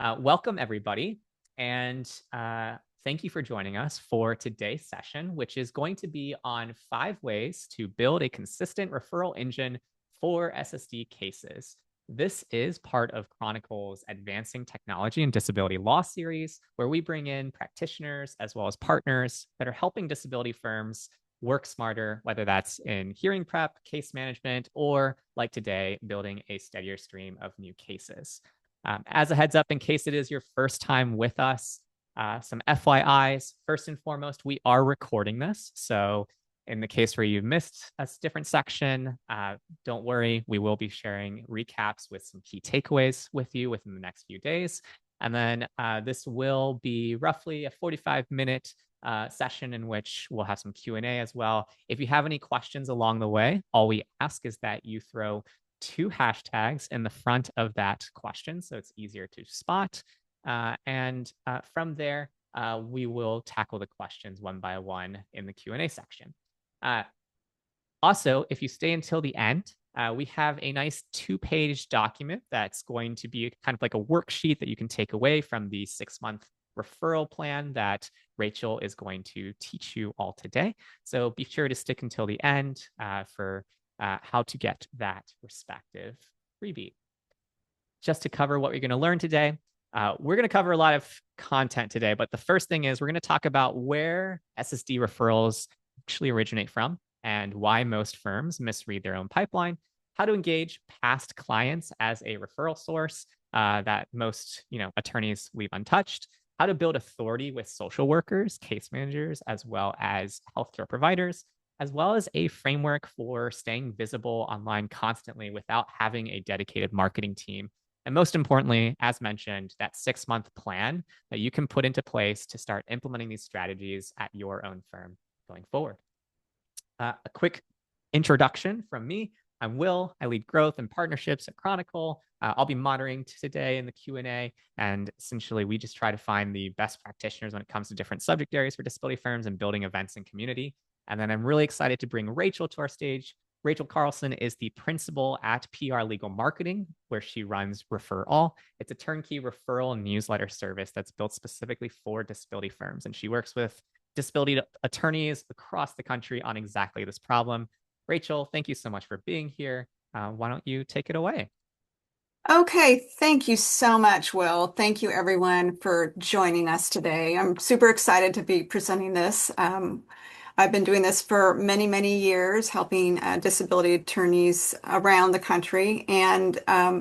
Welcome, everybody, and thank you for joining us for today's session, which is going to be on 5 ways to build a consistent referral engine for SSD cases. This is part of Chronicle's Advancing Technology and Disability Law series, where we bring in practitioners as well as partners that are helping disability firms work smarter, whether that's in hearing prep, case management, or like today, building a steadier stream of new cases. As a heads up, in case it is your first time with us, some FYIs. First and foremost, we are recording this. So in the case where you missed a different section, don't worry. We will be sharing recaps with some key takeaways with you within the next few days. And then this will be roughly a 45-minute session in which we'll have some Q&A as well. If you have any questions along the way, all we ask is that you throw 2 hashtags in the front of that question, so it's easier to spot. And from there, we will tackle the questions one by one in the Q&A section. Also, if you stay until the end, we have a nice 2-page document that's going to be kind of like a worksheet that you can take away from the 6-month referral plan that Rachel is going to teach you all today. So be sure to stick until the end for how to get that respective freebie. Just to cover what we're going to learn today, we're going to cover a lot of content today, but the first thing is we're going to talk about where SSD referrals actually originate from and why most firms misread their own pipeline, how to engage past clients as a referral source that most attorneys leave untouched, how to build authority with social workers, case managers, as well as healthcare providers, as well as a framework for staying visible online constantly without having a dedicated marketing team. And most importantly, as mentioned, that 6-month plan that you can put into place to start implementing these strategies at your own firm going forward. A quick introduction from me. I'm Will. I lead growth and partnerships at Chronicle. I'll be moderating today in the Q&A, and essentially we just try to find the best practitioners when it comes to different subject areas for disability firms and building events and community. And then I'm really excited to bring Rachel to our stage. Rachel Carlson is the principal at PR Legal Marketing, where she runs Referral. It's a turnkey referral and newsletter service that's built specifically for disability firms. And she works with disability attorneys across the country on exactly this problem. Rachel, thank you so much for being here. Why don't you take it away? Okay, thank you so much, Will. Thank you, everyone, for joining us today. I'm super excited to be presenting this. I've been doing this for many, many years, helping disability attorneys around the country. And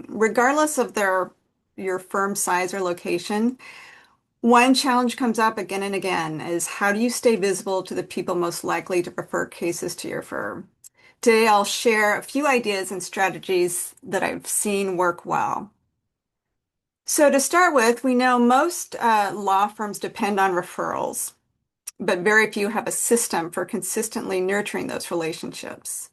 regardless of your firm size or location, one challenge comes up again and again is how do you stay visible to the people most likely to refer cases to your firm? Today, I'll share a few ideas and strategies that I've seen work well. So to start with, we know most law firms depend on referrals, but very few have a system for consistently nurturing those relationships.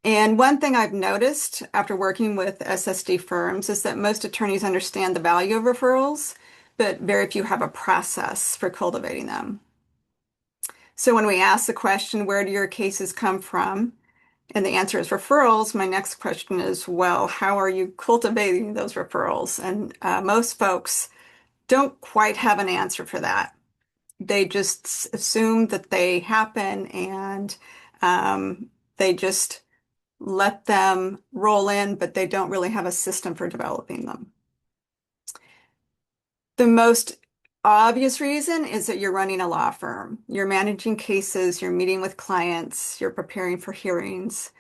And one thing I've noticed after working with SSD firms is that most attorneys understand the value of referrals, but very few have a process for cultivating them. So when we ask the question, where do your cases come from? And the answer is referrals. My next question is, well, how are you cultivating those referrals? And most folks don't quite have an answer for that. They just assume that they happen and they just let them roll in, but they don't really have a system for developing them. The most obvious reason is that you're running a law firm. You're managing cases, you're meeting with clients, you're preparing for hearings.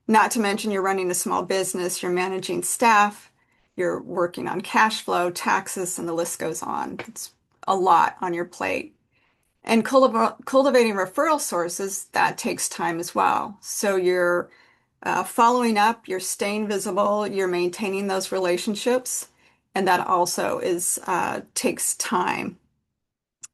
Not to mention you're running a small business, you're managing staff, you're working on cash flow, taxes, and the list goes on. It's a lot on your plate. And cultivating referral sources, that takes time as well. So you're following up, you're staying visible, you're maintaining those relationships, and that also takes time.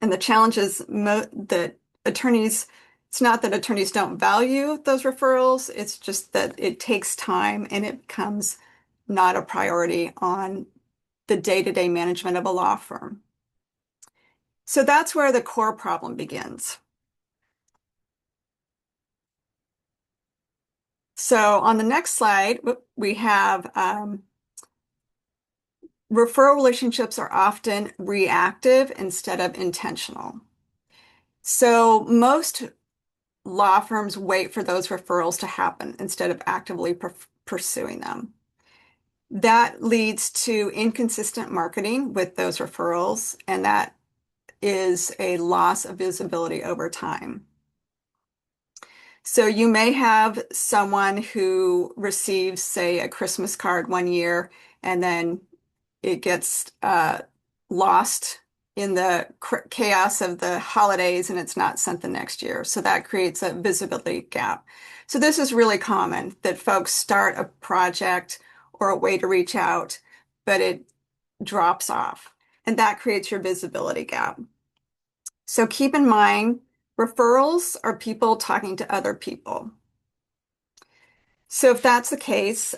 And the challenge is that attorneys, it's not that attorneys don't value those referrals, it's just that it takes time and it becomes not a priority on the day-to-day management of a law firm. So that's where the core problem begins. So on the next slide, we have referral relationships are often reactive instead of intentional. So most law firms wait for those referrals to happen instead of actively pursuing them. That leads to inconsistent marketing with those referrals, and that is a loss of visibility over time. So you may have someone who receives, say, a Christmas card one year, and then it gets lost in the chaos of the holidays and it's not sent the next year. So that creates a visibility gap. So this is really common that folks start a project or a way to reach out, but it drops off. And that creates your visibility gap. So keep in mind, referrals are people talking to other people. So if that's the case,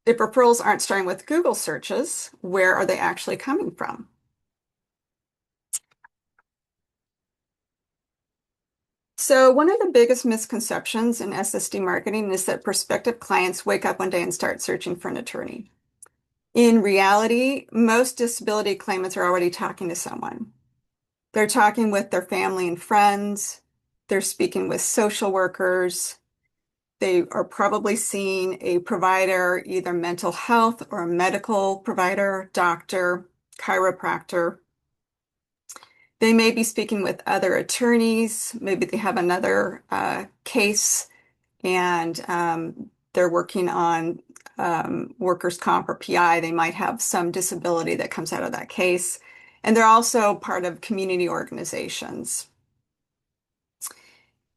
if referrals aren't starting with Google searches, where are they actually coming from? So one of the biggest misconceptions in SSD marketing is that prospective clients wake up one day and start searching for an attorney. In reality, most disability claimants are already talking to someone. They're talking with their family and friends. They're speaking with social workers. They are probably seeing a provider, either mental health or a medical provider, doctor, chiropractor. They may be speaking with other attorneys. Maybe they have another case and they're working on workers' comp or PI. They might have some disability that comes out of that case. And they're also part of community organizations.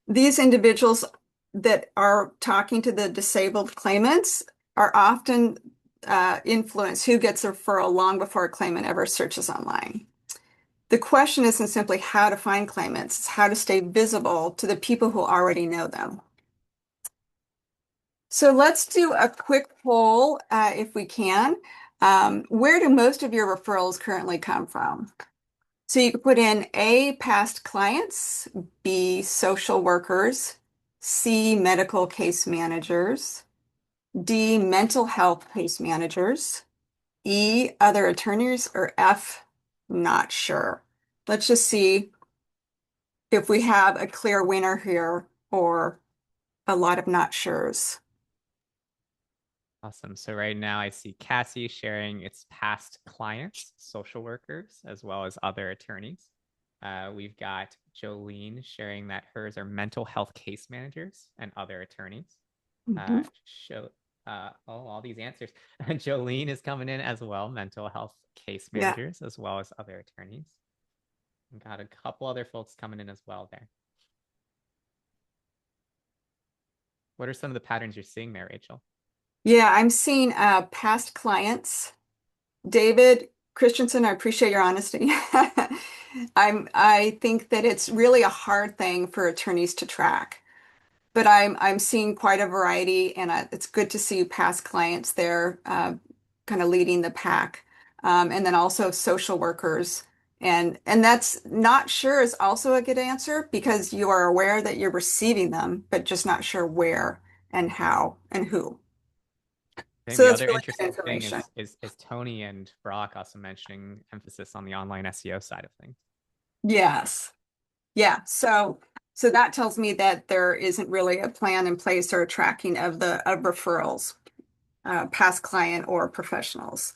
These individuals that are talking to the disabled claimants are often influence who gets a referral long before a claimant ever searches online. The question isn't simply how to find claimants, it's how to stay visible to the people who already know them. So let's do a quick poll if we can. Where do most of your referrals currently come from? So you could put in A, past clients, B, social workers, C, medical case managers, D, mental health case managers, E, other attorneys, or F, not sure. Let's just see if we have a clear winner here or a lot of not sures. Awesome. So right now I see Cassie sharing its past clients, social workers, as well as other attorneys. We've got Jolene sharing that hers are mental health case managers and other attorneys. Mhm. Show all these answers. Jolene is coming in as well, mental health case Yeah. managers, as well as other attorneys. We've got a couple other folks coming in as well there. What are some of the patterns you're seeing there, Rachel? Yeah, I'm seeing past clients. David Christensen, I appreciate your honesty. I think that it's really a hard thing for attorneys to track, but I'm seeing quite a variety, and it's good to see past clients there, kind of leading the pack, and then also social workers, and that's not sure is also a good answer because you are aware that you're receiving them, but just not sure where and how and who. I think So the that's other really good interesting thing information. is Tony and Brock also mentioning emphasis on the online SEO side of things. Yes. Yeah. So that tells me that there isn't really a plan in place or a tracking of the of referrals, past client or professionals.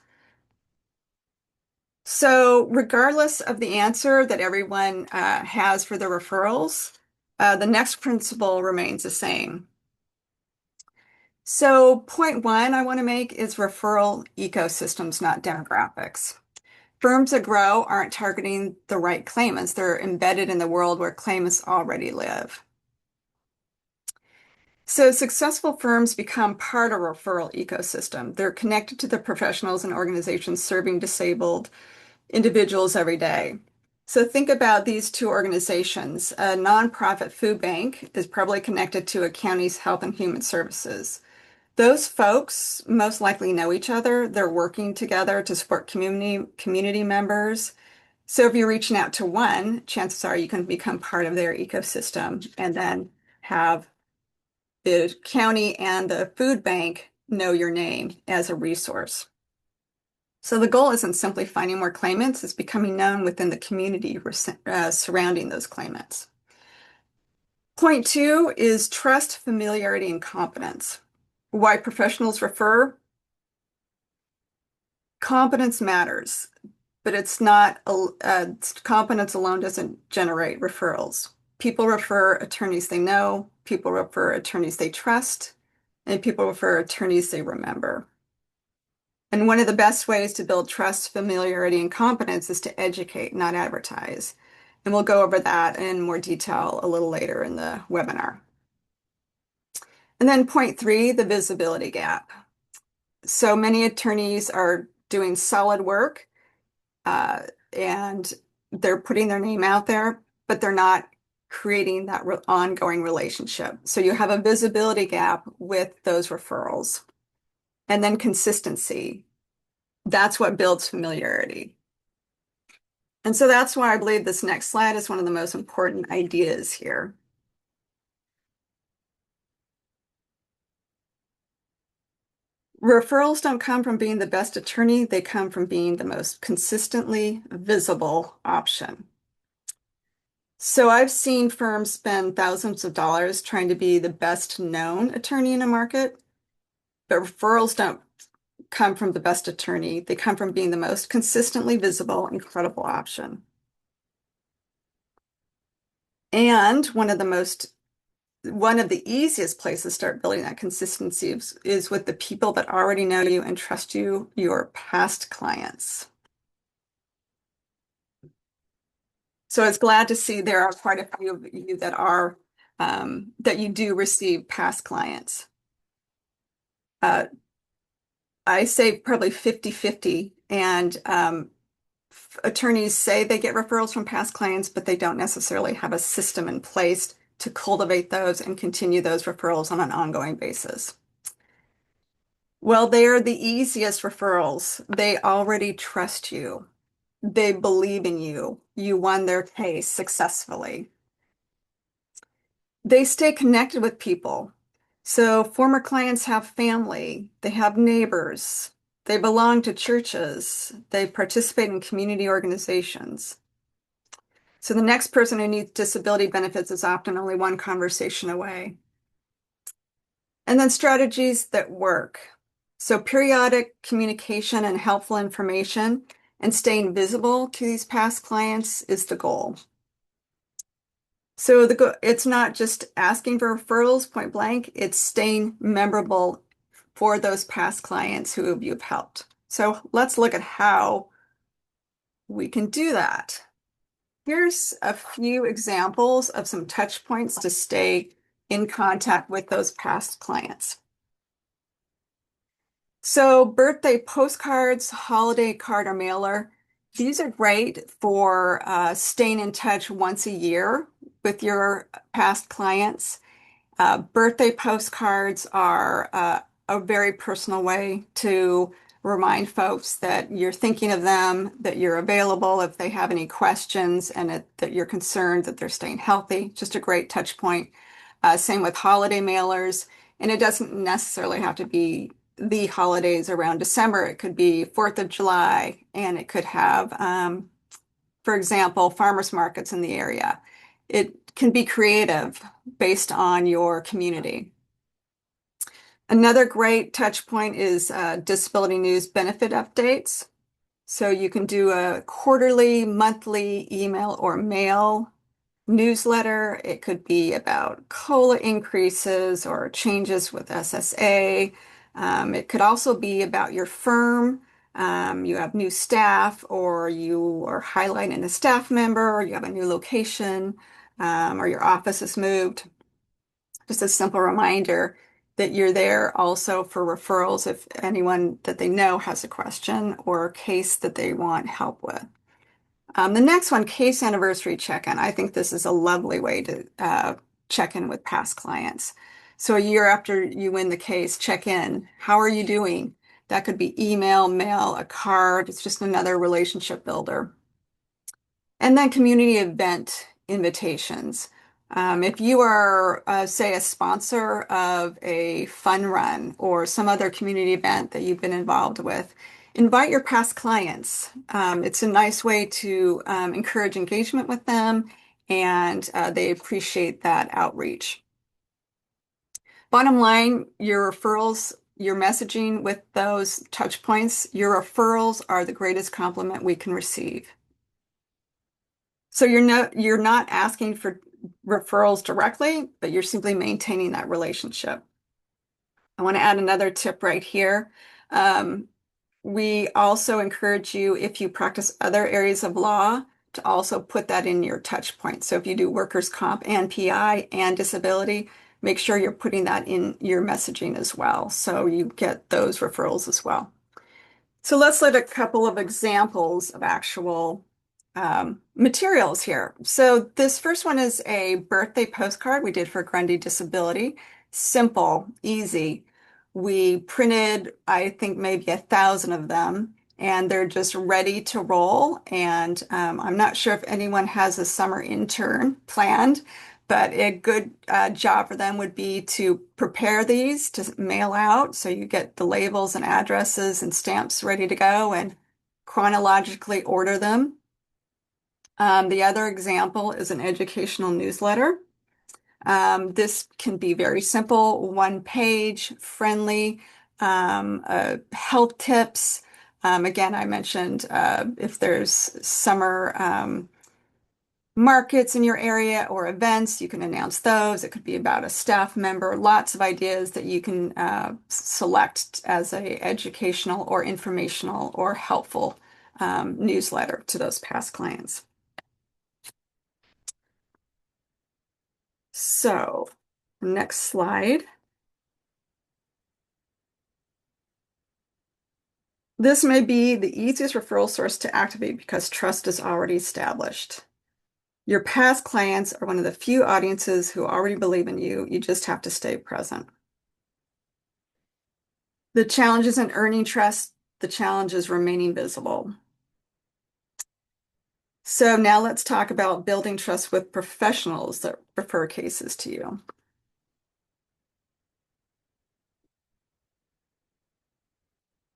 So regardless of the answer that everyone has for the referrals, the next principle remains the same. So point one I want to make is referral ecosystems, not demographics. Firms that grow aren't targeting the right claimants. They're embedded in the world where claimants already live. So successful firms become part of a referral ecosystem. They're connected to the professionals and organizations serving disabled individuals every day. So think about these two organizations. A nonprofit food bank is probably connected to a county's health and human services. Those folks most likely know each other. They're working together to support community members. So if you're reaching out to one, chances are you can become part of their ecosystem and then have the county and the food bank know your name as a resource. So the goal isn't simply finding more claimants, it's becoming known within the community surrounding those claimants. Point two is trust, familiarity, and competence. Why professionals refer? Competence matters, but it's not, competence alone doesn't generate referrals. People refer attorneys they know, people refer attorneys they trust, and people refer attorneys they remember. And one of the best ways to build trust, familiarity, and competence is to educate, not advertise. And we'll go over that in more detail a little later in the webinar. And then point three, the visibility gap. So many attorneys are doing solid work, uh, and they're putting their name out there, but they're not creating that ongoing relationship. So you have a visibility gap with those referrals. And then consistency. That's what builds familiarity. And so that's why I believe this next slide is one of the most important ideas here. Referrals don't come from being the best attorney, they come from being the most consistently visible option. So I've seen firms spend thousands of dollars trying to be the best known attorney in a market, but referrals don't come from the best attorney, they come from being the most consistently visible and credible option. And one of the easiest places to start building that consistency is with the people that already know you and trust you, your past clients. So I was glad to see there are quite a few of you that are that you do receive past clients. I say probably 50-50, and attorneys say they get referrals from past clients, but they don't necessarily have a system in place to cultivate those and continue those referrals on an ongoing basis. Well, they are the easiest referrals. They already trust you. They believe in you. You won their case successfully. They stay connected with people. So former clients have family, they have neighbors, they belong to churches, they participate in community organizations. So the next person who needs disability benefits is often only one conversation away. And then strategies that work. So periodic communication and helpful information and staying visible to these past clients is the goal. So it's not just asking for referrals point blank, it's staying memorable for those past clients who you've helped. So let's look at how we can do that. Here's a few examples of some touch points to stay in contact with those past clients. So birthday postcards, holiday card or mailer, these are great for staying in touch once a year with your past clients. Birthday postcards are a very personal way to remind folks that you're thinking of them, that you're available if they have any questions, and that you're concerned that they're staying healthy. Just a great touch point. Same with holiday mailers. And it doesn't necessarily have to be the holidays around December. It could be 4th of July, and it could have, for example, farmers markets in the area. It can be creative based on your community. Another great touch point is disability news benefit updates. So you can do a quarterly, monthly email or mail newsletter. It could be about COLA increases or changes with SSA. It could also be about your firm. You have new staff, or you are highlighting a staff member, or you have a new location, or your office has moved. Just a simple reminder that you're there also for referrals if anyone that they know has a question or a case that they want help with. The next one, case anniversary check-in. I think this is a lovely way to check in with past clients. So a year after you win the case, check in. How are you doing? That could be email, mail, a card. It's just another relationship builder. And then community event invitations. If you are, say, a sponsor of a fun run or some other community event that you've been involved with, Invite your past clients. It's a nice way to encourage engagement with them, and they appreciate that outreach. Bottom line, your referrals, your messaging with those touch points, your referrals are the greatest compliment we can receive. So you're not asking for referrals directly, but you're simply maintaining that relationship. I want to add another tip right here. Um, we also encourage you, if you practice other areas of law, to also put that in your touch point. So if you do workers' comp and PI and disability, make sure you're putting that in your messaging as well, so you get those referrals as well. So let's look at a couple of examples of actual materials here. So this first one is a birthday postcard we did for Grundy Disability. Simple, easy. We printed, I think, maybe 1,000 of them, and they're just ready to roll. And I'm not sure if anyone has a summer intern planned, but a good job for them would be to prepare these to mail out. So you get the labels and addresses and stamps ready to go and chronologically order them. The other example is an educational newsletter. This can be very simple, one page, friendly, health tips. Again, I mentioned if there's summer markets in your area or events, you can announce those. It could be about a staff member, lots of ideas that you can select as a educational or informational or helpful newsletter to those past clients. So, next slide. This may be the easiest referral source to activate because trust is already established. Your past clients are one of the few audiences who already believe in you. You just have to stay present. The challenge isn't earning trust, the challenge is remaining visible. So now let's talk about building trust with professionals that refer cases to you.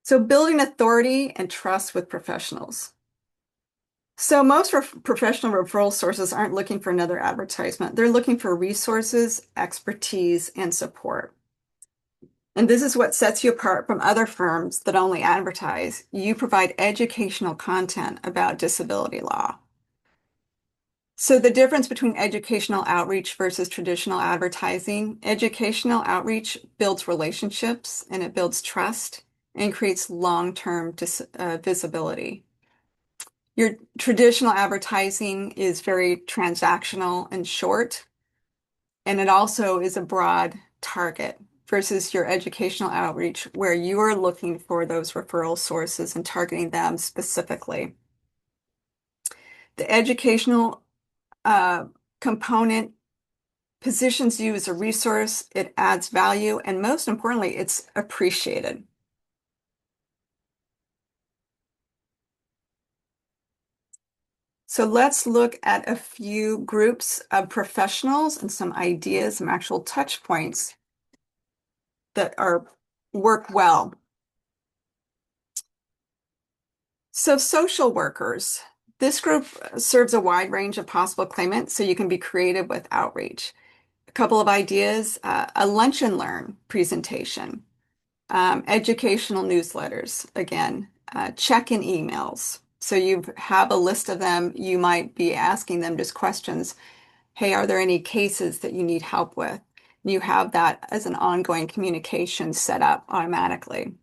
So building authority and trust with professionals. So most professional referral sources aren't looking for another advertisement. They're looking for resources, expertise, and support. And this is what sets you apart from other firms that only advertise. You provide educational content about disability law. So the difference between educational outreach versus traditional advertising, educational outreach builds relationships and it builds trust and creates long-term visibility. Your traditional advertising is very transactional and short, and it also is a broad target versus your educational outreach where you are looking for those referral sources and targeting them specifically. The educational component positions you as a resource, it adds value, and most importantly, it's appreciated. So let's look at a few groups of professionals and some ideas, some actual touch points that work well. So social workers, this group serves a wide range of possible claimants, so you can be creative with outreach. A couple of ideas, a lunch and learn presentation, educational newsletters, again, check-in emails. So you have a list of them. You might be asking them just questions. Hey, are there any cases that you need help with? You have that as an ongoing communication set up automatically.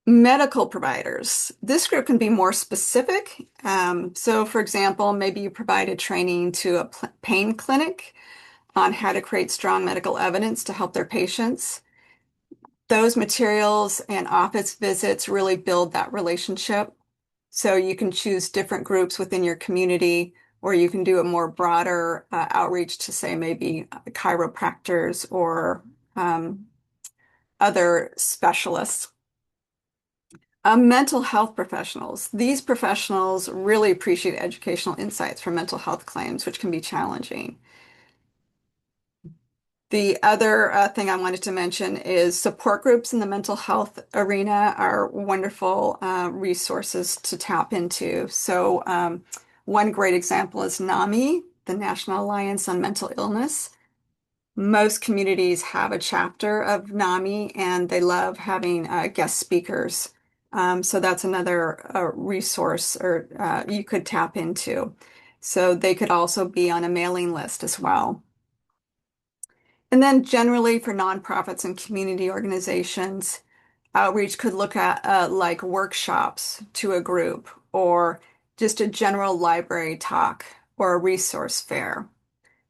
Medical providers. This group can be more specific. So for example, maybe you provide a training to a pain clinic on how to create strong medical evidence to help their patients. Those materials and office visits really build that relationship. So you can choose different groups within your community, or you can do a more broader outreach to say maybe chiropractors or other specialists. Mental health professionals. These professionals really appreciate educational insights for mental health claims, which can be challenging. The other thing I wanted to mention is support groups in the mental health arena are wonderful resources to tap into. So, one great example is NAMI, the National Alliance on Mental Illness. Most communities have a chapter of NAMI and they love having guest speakers. So that's another resource or you could tap into. So they could also be on a mailing list as well. And then generally for nonprofits and community organizations, outreach could look at like workshops to a group or just a general library talk or a resource fair.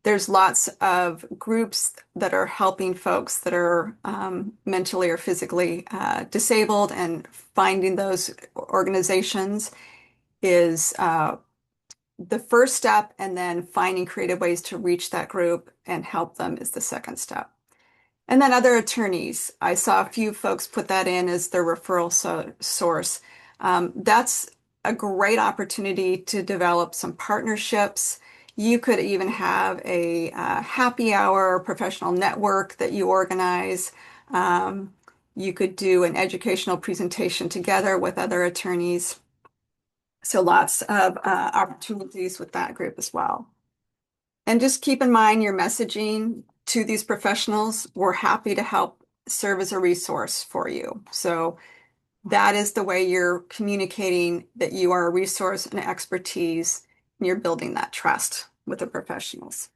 There's lots of groups that are helping folks that are mentally or physically disabled, and finding those organizations is the first step, and then finding creative ways to reach that group and help them is the second step. And then other attorneys. I saw a few folks put that in as their referral source. That's a great opportunity to develop some partnerships. You could even have a happy hour professional network that you organize. Um, you could do an educational presentation together with other attorneys. So lots of opportunities with that group as well. And just keep in mind your messaging to these professionals. We're happy to help serve as a resource for you. So that is the way you're communicating that you are a resource and expertise, and you're building that trust with the professionals.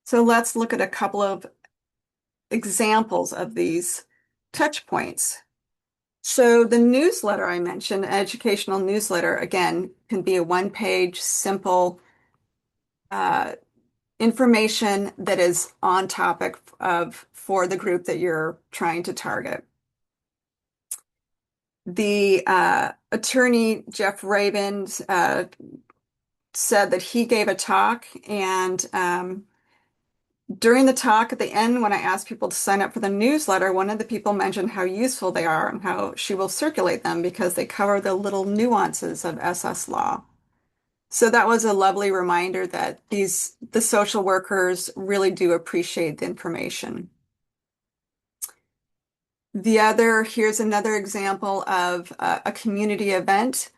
So let's look at a couple of examples of these touch points. So the newsletter I mentioned, educational newsletter, again, can be a one-page, simple uh, information that is on topic of for the group that you're trying to target. The attorney Jeff Rabin said that he gave a talk, and during the talk at the end, when I asked people to sign up for the newsletter, one of the people mentioned how useful they are and how she will circulate them because they cover the little nuances of SS law. So that was a lovely reminder that the social workers really do appreciate the information. Here's another example of a community event.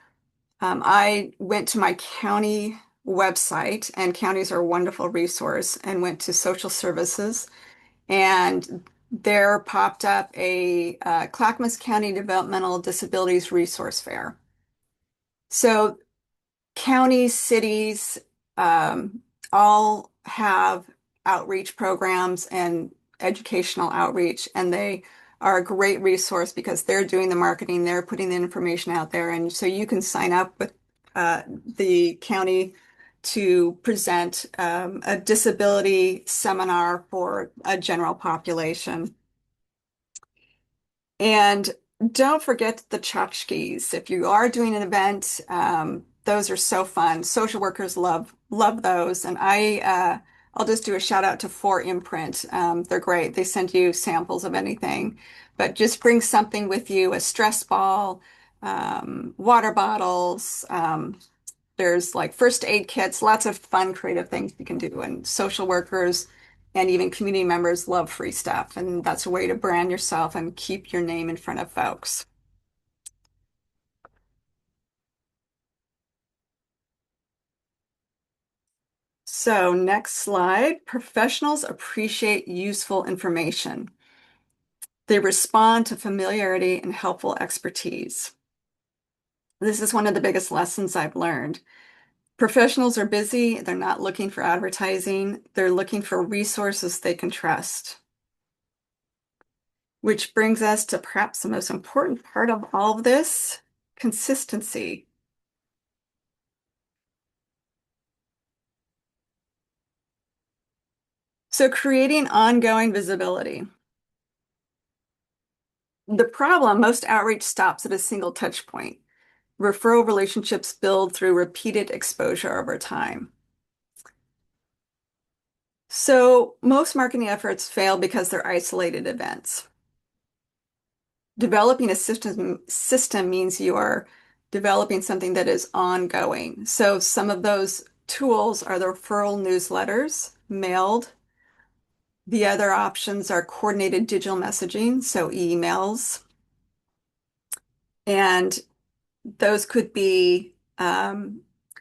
I went to my county website, and counties are a wonderful resource, and went to social services, and there popped up a Clackamas County Developmental Disabilities Resource Fair. So counties, cities, um, all have outreach programs and educational outreach, and they are a great resource because they're doing the marketing, they're putting the information out there, and so you can sign up with the county to present a disability seminar for a general population. And don't forget the tchotchkes. If you are doing an event, those are so fun. Social workers love those. And I'll just do a shout out to 4imprint. They're great. They send you samples of anything, but just bring something with you, a stress ball, water bottles. There's like first aid kits, lots of fun, creative things you can do. And social workers and even community members love free stuff. And that's a way to brand yourself and keep your name in front of folks. So next slide, professionals appreciate useful information. They respond to familiarity and helpful expertise. This is one of the biggest lessons I've learned. Professionals are busy. They're not looking for advertising. They're looking for resources they can trust. Which brings us to perhaps the most important part of all of this, consistency. So creating ongoing visibility. The problem, most outreach stops at a single touch point. Referral relationships build through repeated exposure over time. So most marketing efforts fail because they're isolated events. Developing a system means you are developing something that is ongoing. So some of those tools are the referral newsletters mailed The other options are coordinated digital messaging, so emails, and those could be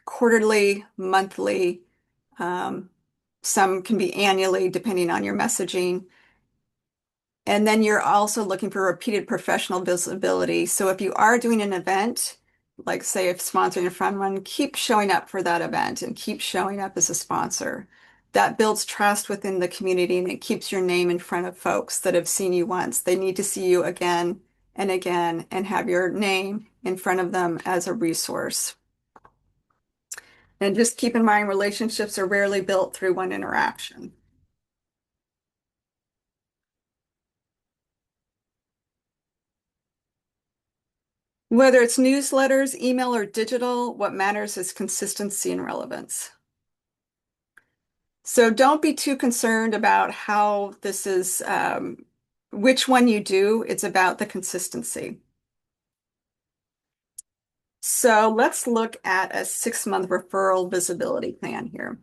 quarterly, monthly, um, some can be annually depending on your messaging. And then you're also looking for repeated professional visibility. So if you are doing an event, like say if sponsoring a fun run, keep showing up for that event and keep showing up as a sponsor. That builds trust within the community and it keeps your name in front of folks that have seen you once. They need to see you again and again and have your name in front of them as a resource. And just keep in mind, relationships are rarely built through one interaction. Whether it's newsletters, email, or digital, what matters is consistency and relevance. So don't be too concerned about how this is, which one you do. It's about the consistency. So let's look at a 6-month referral visibility plan here.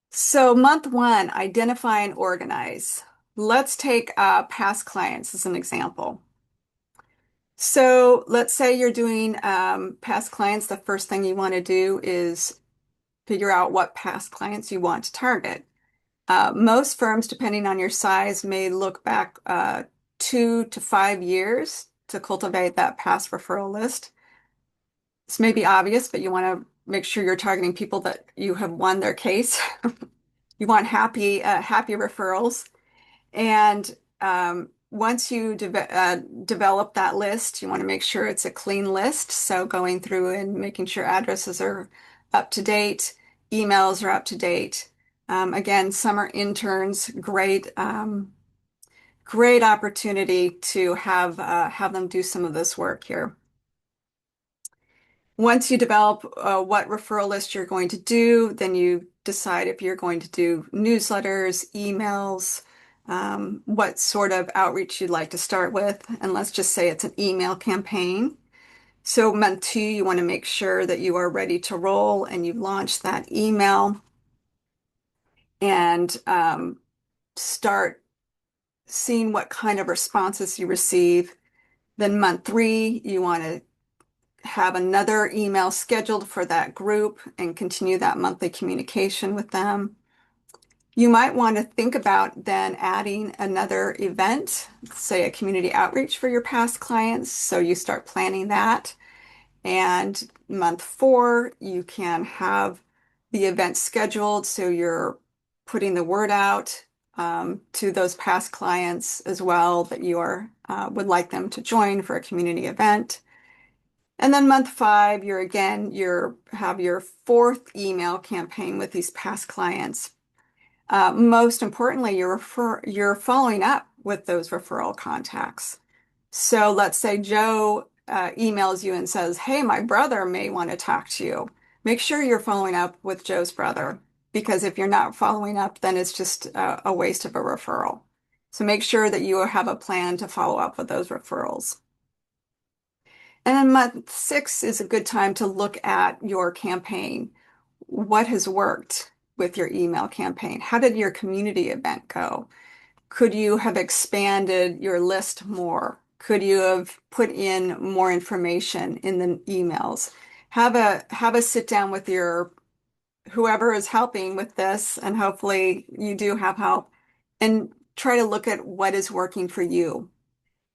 So month one, identify and organize. Let's take past clients as an example. So let's say you're doing past clients. The first thing you want to do is figure out what past clients you want to target. Most firms, depending on your size, may look back 2 to 5 years to cultivate that past referral list. This may be obvious, but you want to make sure you're targeting people that you have won their case. You want happy referrals. And once you develop that list, you want to make sure it's a clean list. So going through and making sure addresses are up to date, emails are up to date. Again, summer interns, great opportunity to have them do some of this work here. Once you develop what referral list you're going to do, then you decide if you're going to do newsletters, emails, what sort of outreach you'd like to start with. And let's just say it's an email campaign. So month two, you want to make sure that you are ready to roll and you've launched that email and start seeing what kind of responses you receive. Then month three, you want to have another email scheduled for that group and continue that monthly communication with them. You might want to think about then adding another event, say a community outreach for your past clients. So you start planning that. And month four, you can have the event scheduled. So you're putting the word out to those past clients as well that you would like them to join for a community event. And then month five, you have your fourth email campaign with these past clients. Most importantly, you're following up with those referral contacts. So let's say Joe emails you and says, "Hey, my brother may want to talk to you." Make sure you're following up with Joe's brother, because if you're not following up, then it's just a waste of a referral. So make sure that you have a plan to follow up with those referrals. And then month six is a good time to look at your campaign. What has worked with your email campaign? How did your community event go? Could you have expanded your list more? Could you have put in more information in the emails? Have a sit down with your whoever is helping with this, and hopefully you do have help, and try to look at what is working for you.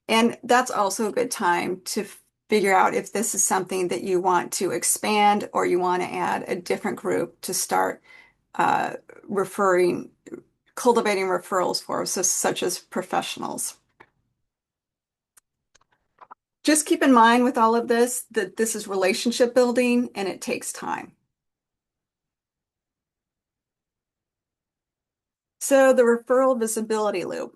And that's also a good time to figure out if this is something that you want to expand or you want to add a different group to start uh, referring, cultivating referrals for, so such as professionals. Just keep in mind with all of this that this is relationship building and it takes time. So the referral visibility loop.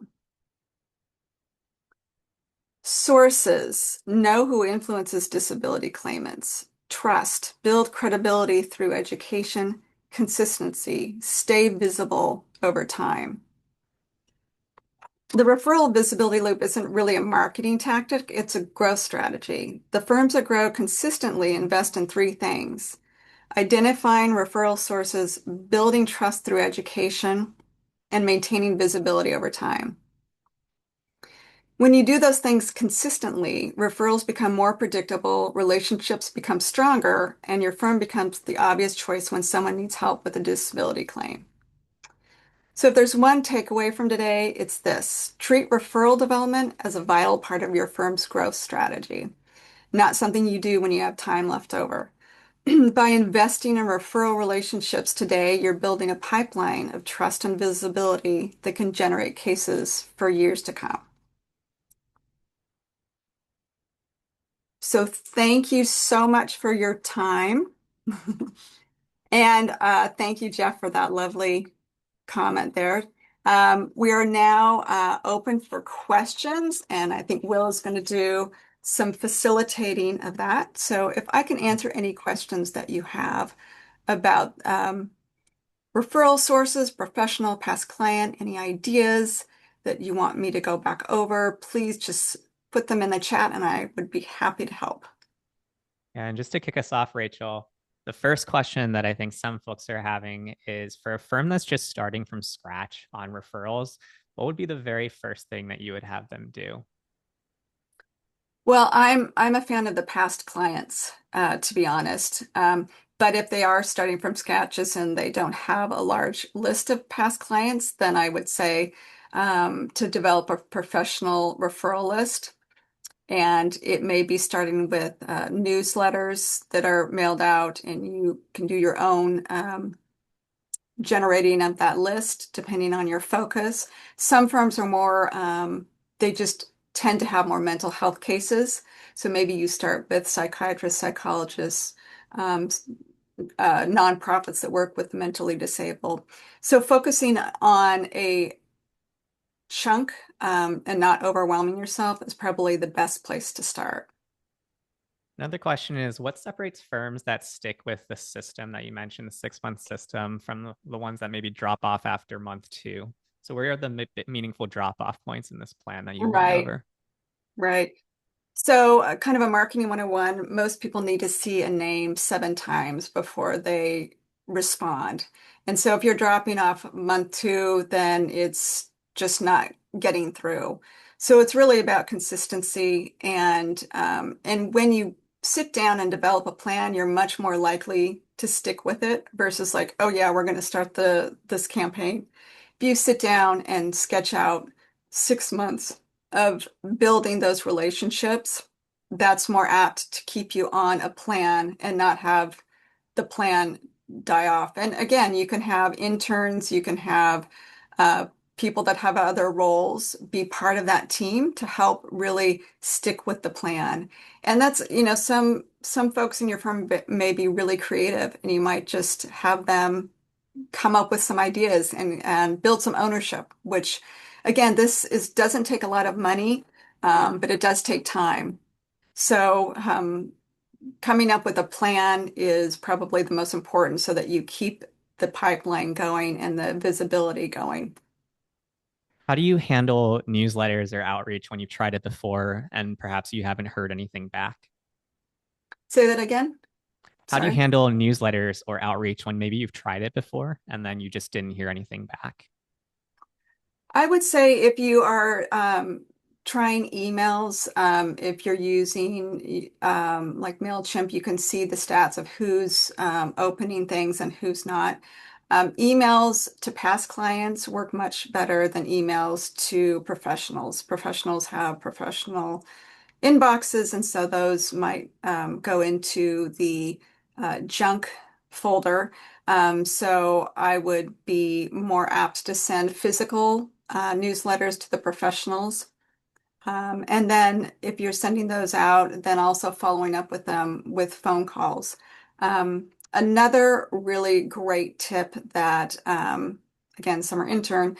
Sources: know who influences disability claimants. Trust: build credibility through education. Consistency: stay visible over time. The referral visibility loop isn't really a marketing tactic, it's a growth strategy. The firms that grow consistently invest in three things: identifying referral sources, building trust through education, and maintaining visibility over time. When you do those things consistently, referrals become more predictable, relationships become stronger, and your firm becomes the obvious choice when someone needs help with a disability claim. So if there's one takeaway from today, it's this: treat referral development as a vital part of your firm's growth strategy, not something you do when you have time left over. By investing in referral relationships today, you're building a pipeline of trust and visibility that can generate cases for years to come. So thank you so much for your time. And thank you, Jeff, for that lovely comment there. We are now open for questions, and I think Will is going to do some facilitating of that. So if I can answer any questions that you have about referral sources, professional, past client, any ideas that you want me to go back over, please just put them in the chat and I would be happy to help. And just to kick us off, Rachel, the first question that I think some folks are having is for a firm that's just starting from scratch on referrals, what would be the very first thing that you would have them do? Well, I'm a fan of the past clients, to be honest. But if they are starting from scratches and they don't have a large list of past clients, then I would say to develop a professional referral list. And it may be starting with newsletters that are mailed out, and you can do your own generating of that list depending on your focus. Some firms are more, they just tend to have more mental health cases. So maybe you start with psychiatrists, psychologists, nonprofits that work with mentally disabled. So focusing on a chunk and not overwhelming yourself is probably the best place to start. Another question is what separates firms that stick with the system that you mentioned, the 6 month system, from the ones that maybe drop off after month 2? So, where are the meaningful drop off points in this plan that you went Right, over? right. So, kind of a marketing 101, most people need to see a name 7 times before they respond. And so, if you're dropping off month 2, then it's just not getting through. So, it's really about consistency. And when you sit down and develop a plan, you're much more likely to stick with it versus like, oh yeah, we're going to start this campaign. If you sit down and sketch out 6 months of building those relationships, that's more apt to keep you on a plan and not have the plan die off. And again, you can have interns, you can have uh, people that have other roles be part of that team to help really stick with the plan. And that's, some folks in your firm may be really creative, and you might just have them come up with some ideas and build some ownership, which again, doesn't take a lot of money, but it does take time. So coming up with a plan is probably the most important so that you keep the pipeline going and the visibility going. How do you handle newsletters or outreach when you've tried it before and perhaps you haven't heard anything back? Say that again. How do you Sorry. handle newsletters or outreach when maybe you've tried it before and then you just didn't hear anything back? I would say if you are trying emails, if you're using like MailChimp, you can see the stats of who's opening things and who's not. Emails to past clients work much better than emails to professionals. Professionals have professional inboxes, and so those might go into the junk folder. So I would be more apt to send physical newsletters to the professionals. And then if you're sending those out, then also following up with them with phone calls. Another really great tip that, again, summer intern,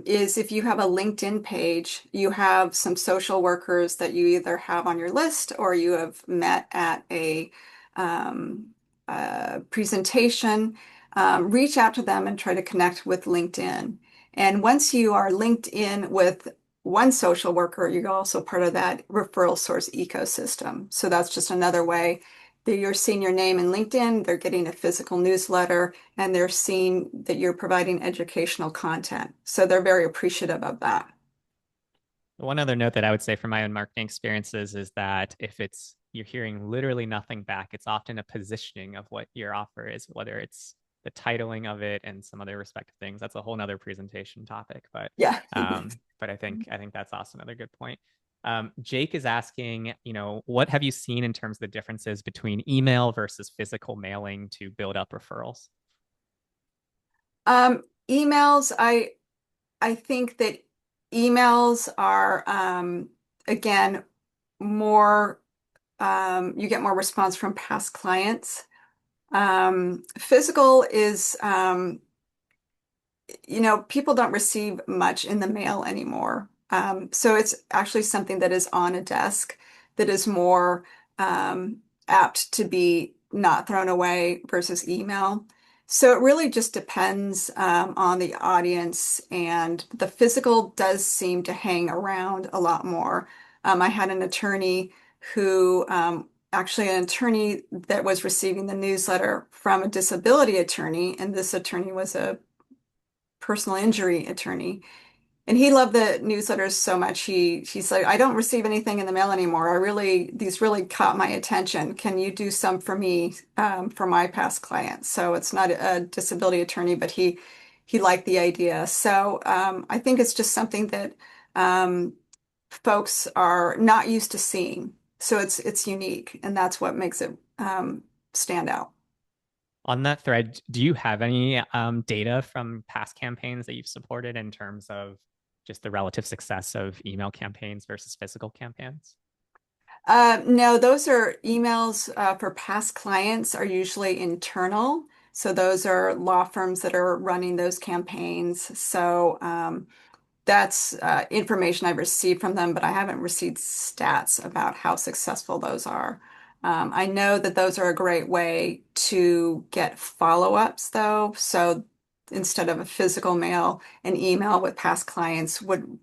is if you have a LinkedIn page, you have some social workers that you either have on your list or you have met at um, a presentation, reach out to them and try to connect with LinkedIn. And once you are linked in with one social worker, you're also part of that referral source ecosystem. So that's just another way You're seeing your name in LinkedIn, they're getting a physical newsletter, and they're seeing that you're providing educational content. So they're very appreciative of that. One other note that I would say from my own marketing experiences is that if it's you're hearing literally nothing back, it's often a positioning of what your offer is, whether it's the titling of it and some other respective things. That's a whole nother presentation topic, Yeah. but I think that's also another good point. Jake is asking, what have you seen in terms of the differences between email versus physical mailing to build up referrals? Emails, I think that emails are again more you get more response from past clients. Physical is people don't receive much in the mail anymore. So it's actually something that is on a desk that is more apt to be not thrown away versus email. So it really just depends on the audience, and the physical does seem to hang around a lot more. I had an attorney who actually an attorney that was receiving the newsletter from a disability attorney, and this attorney was a personal injury attorney. And he loved the newsletters so much. He's like, I don't receive anything in the mail anymore. These really caught my attention. Can you do some for me, for my past clients? So it's not a disability attorney, but he liked the idea. So I think it's just something that folks are not used to seeing. So it's unique, and that's what makes it stand out. On that thread, do you have any data from past campaigns that you've supported in terms of just the relative success of email campaigns versus physical campaigns? No, those are emails for past clients are usually internal. So those are law firms that are running those campaigns. So that's information I've received from them, but I haven't received stats about how successful those are. I know that those are a great way to get follow-ups, though. So instead of a physical mail, an email with past clients would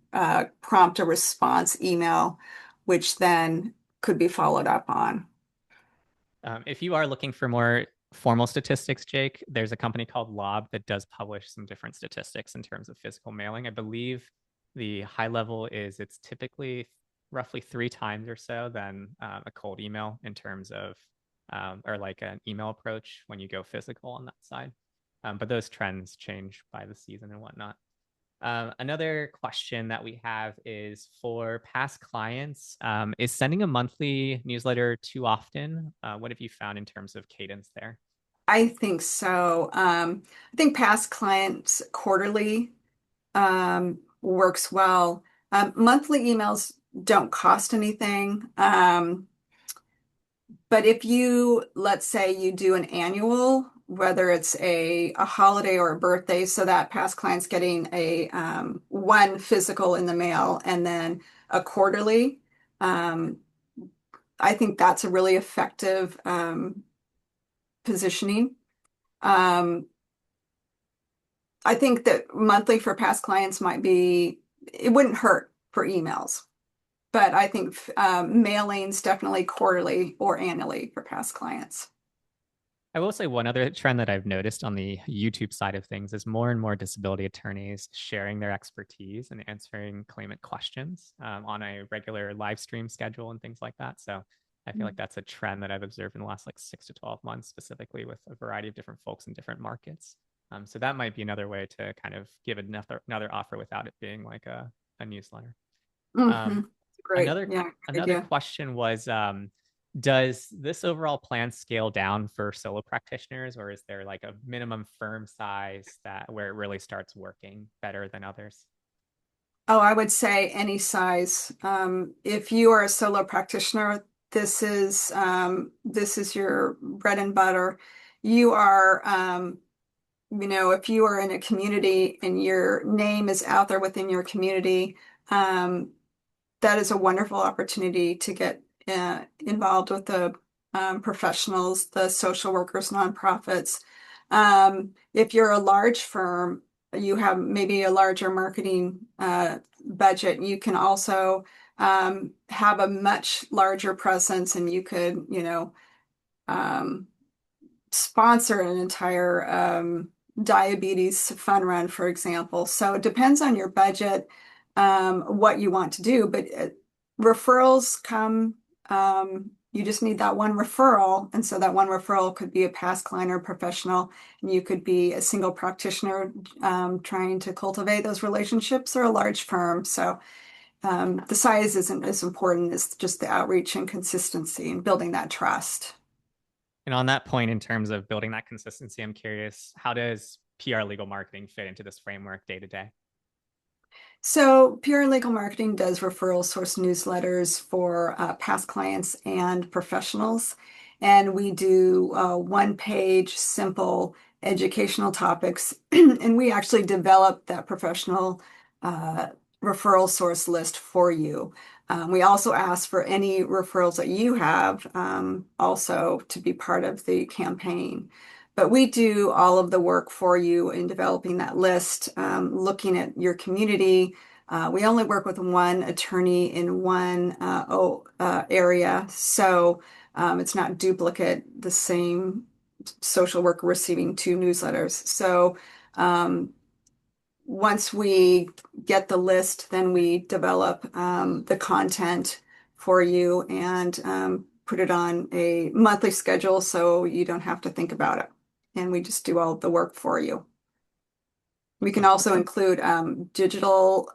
prompt a response email, which then could be followed up on. If you are looking for more formal statistics, Jake, there's a company called Lob that does publish some different statistics in terms of physical mailing. I believe the high level is it's typically roughly 3 times or so than a cold email in terms of, or like an email approach when you go physical on that side. But those trends change by the season and whatnot. Another question that we have is for past clients, is sending a monthly newsletter too often? What have you found in terms of cadence there? I think so. I think past clients quarterly works well. Monthly emails don't cost anything. But if you, let's say you do an annual, whether it's a holiday or a birthday, so that past client's getting a one physical in the mail and then a quarterly, um, I think that's a really effective positioning. Um, I think that monthly for past clients might be, it wouldn't hurt for emails, but I think mailings definitely quarterly or annually for past clients. I will say one other trend that I've noticed on the YouTube side of things is more and more disability attorneys sharing their expertise and answering claimant questions on a regular live stream schedule and things like that. So I feel like that's a trend that I've observed in the last like 6 to 12 months, specifically with a variety of different folks in different markets. So that might be another way to kind of give another offer without it being like a newsletter. Mm-hmm. Um, Great. another Yeah, good another idea. question was, does this overall plan scale down for solo practitioners, or is there like a minimum firm size that where it really starts working better than others? Oh, I would say any size. If you are a solo practitioner, this is your bread and butter. You are, if you are in a community and your name is out there within your community, um, that is a wonderful opportunity to get involved with the professionals, the social workers, nonprofits. If you're a large firm, you have maybe a larger marketing budget. You can also have a much larger presence, and you could, um, sponsor an entire diabetes fun run, for example. So it depends on your budget, what you want to do, but referrals come, you just need that one referral. And so that one referral could be a past client or professional, and you could be a single practitioner trying to cultivate those relationships or a large firm. So the size isn't as important as just the outreach and consistency and building that trust. And on that point, in terms of building that consistency, I'm curious, how does PR legal marketing fit into this framework day to day? So, Pure Legal Marketing does referral source newsletters for past clients and professionals. And we do one-page, simple educational topics. And we actually develop that professional uh, referral source list for you. We also ask for any referrals that you have also to be part of the campaign. But we do all of the work for you in developing that list, looking at your community. We only work with one attorney in one area, so it's not duplicate the same social worker receiving two newsletters. So um, once we get the list, then we develop the content for you and put it on a monthly schedule so you don't have to think about it. And we just do all the work for you. We can Awesome. also include digital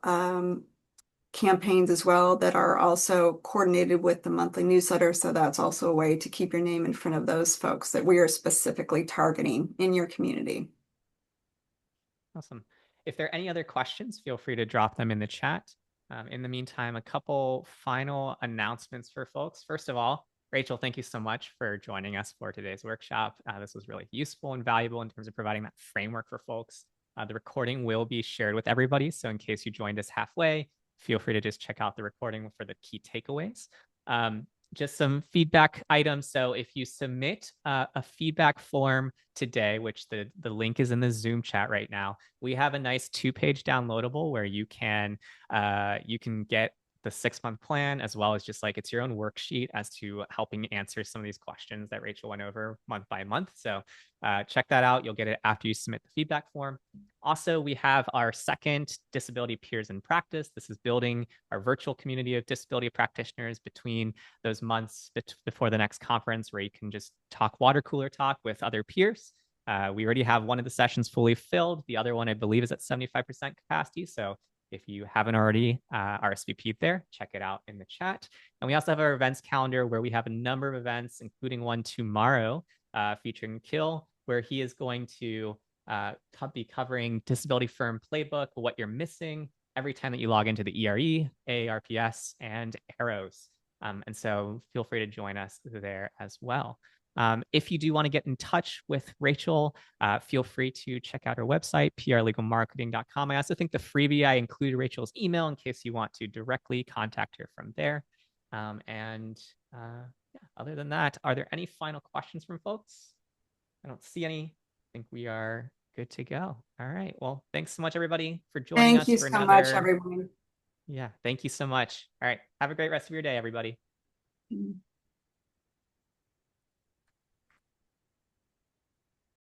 campaigns as well that are also coordinated with the monthly newsletter. So that's also a way to keep your name in front of those folks that we are specifically targeting in your community. Awesome. If there are any other questions, feel free to drop them in the chat. In the meantime, a couple final announcements for folks. First of all, Rachel, thank you so much for joining us for today's workshop. This was really useful and valuable in terms of providing that framework for folks. The recording will be shared with everybody. So in case you joined us halfway, feel free to just check out the recording for the key takeaways. Just some feedback items. So if you submit a feedback form today, which the link is in the Zoom chat right now, we have a nice 2-page downloadable where you can get the 6-month plan, as well as just like it's your own worksheet as to helping answer some of these questions that Rachel went over month by month. So check that out. You'll get it after you submit the feedback form. Also, we have our second Disability Peers in Practice. This is building our virtual community of disability practitioners between those months before the next conference, where you can just talk water cooler talk with other peers. We already have one of the sessions fully filled. The other one, I believe, is at 75% capacity. So if you haven't already RSVP'd there, check it out in the chat. And we also have our events calendar where we have a number of events, including one tomorrow featuring Kill, where he is going to be covering Disability Firm Playbook, what you're missing every time that you log into the ERE, AARPS, and Arrows. And so feel free to join us there as well. If you do want to get in touch with Rachel, feel free to check out her website, prlegalmarketing.com. I also think the freebie, I included Rachel's email in case you want to directly contact her from there. Yeah, other than that, are there any final questions from folks? I don't see any. I think we are good to go. All right. Well, thanks so much, everybody, for joining Thank us you for so much, another. everyone. Yeah, thank you so much. All right. Have a great rest of your day, everybody.